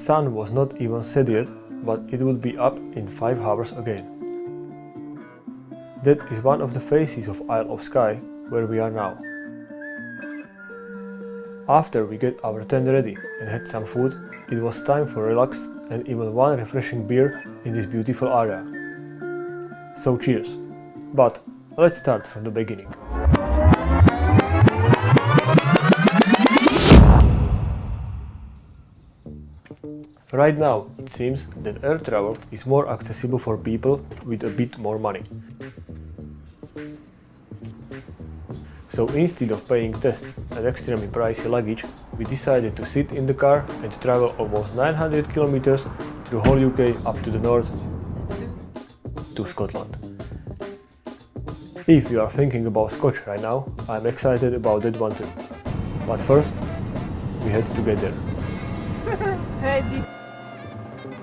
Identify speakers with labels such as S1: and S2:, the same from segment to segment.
S1: sun was not even set yet, but it would be up in 5 hours again. That is one of the faces of Isle of Skye, where we are now. After we get our tent ready and had some food, it was time for relax and even one refreshing beer in this beautiful area. So cheers! But let's start from the beginning. Right now, it seems that air travel is more accessible for people with a bit more money. So instead of paying tests and extremely pricey luggage, we decided to sit in the car and travel almost 900 kilometers through whole UK up to the north to Scotland. If you are thinking about Scotch right now, I'm excited about that one too. But first, we had to get there.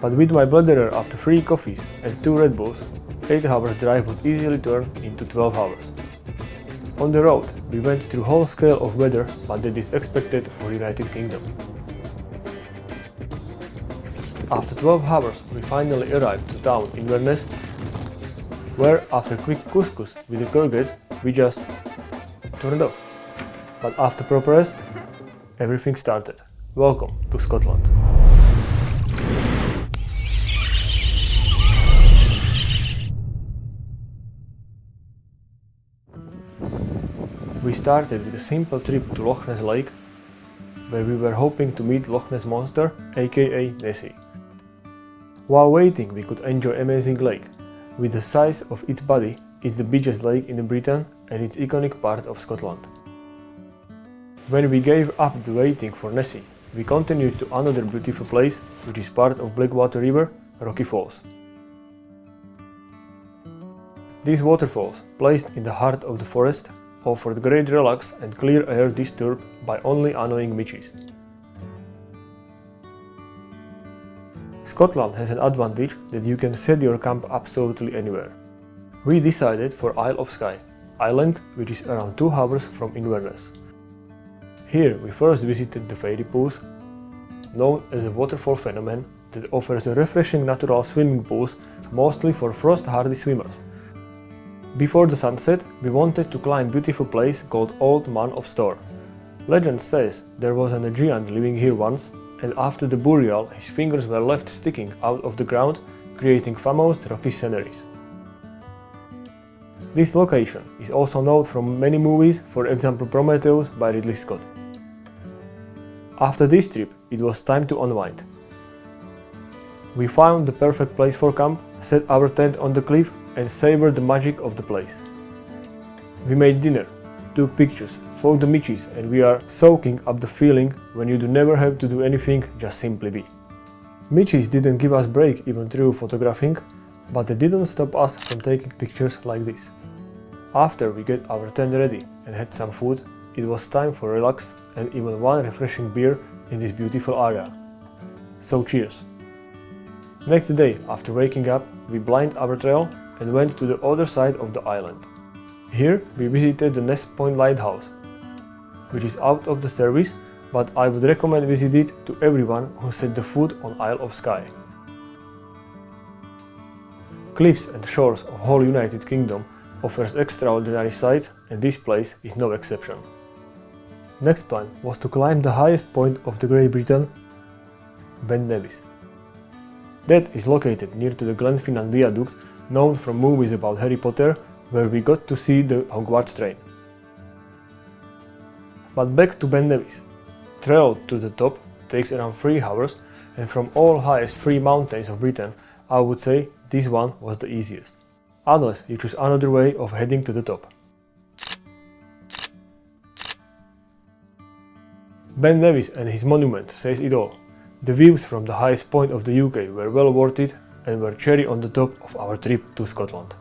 S1: But with my blunderer after 3 coffees and 2 Red Bulls, 8 hours drive would easily turn into 12 hours. On the road, we went through whole scale of weather, but that is expected for United Kingdom. After 12 hours, we finally arrived to town Inverness, where after quick couscous with the courgettes, we just turned off. But after proper rest, everything started. Welcome to Scotland. We started with a simple trip to Loch Ness Lake, where we were hoping to meet Loch Ness Monster, aka Nessie. While waiting, we could enjoy amazing lake. With the size of its body, it's the biggest lake in Britain and its iconic part of Scotland. When we gave up the waiting for Nessie, we continued to another beautiful place, which is part of Blackwater River, Rocky Falls. These waterfalls, placed in the heart of the forest, offered great relax and clear air disturbed by only annoying midges. Scotland has an advantage that you can set your camp absolutely anywhere. We decided for Isle of Skye, island which is around 2 hours from Inverness. Here we first visited the fairy pools, known as a waterfall phenomenon that offers a refreshing natural swimming pools mostly for frost-hardy swimmers. Before the sunset, we wanted to climb a beautiful place called Old Man of Store. Legend says there was a giant living here once, and after the burial his fingers were left sticking out of the ground, creating famous rocky sceneries. This location is also known from many movies, for example Prometheus by Ridley Scott. After this trip, it was time to unwind. We found the perfect place for camp, set our tent on the cliff and savored the magic of the place. We made dinner, took pictures, fought the midges, and we are soaking up the feeling when you do never have to do anything, just simply be. Midges didn't give us break even through photographing, but they didn't stop us from taking pictures like this. After we get our tent ready and had some food, it was time for relax and even one refreshing beer in this beautiful area. So cheers! Next day, after waking up, we blind our trail and went to the other side of the island. Here we visited the Ness Point Lighthouse, which is out of the service, but I would recommend visit it to everyone who set the foot on Isle of Skye. Cliffs and shores of whole United Kingdom offers extraordinary sights, and this place is no exception. Next plan was to climb the highest point of the Great Britain, Ben Nevis. That is located near to the Glenfinnan Viaduct, known from movies about Harry Potter, where we got to see the Hogwarts train. But back to Ben Nevis. Travel to the top takes around 3 hours, and from all highest 3 mountains of Britain, I would say this one was the easiest. Unless you choose another way of heading to the top. Ben Nevis and his monument says it all. The views from the highest point of the UK were well worth it and were cherry on the top of our trip to Scotland.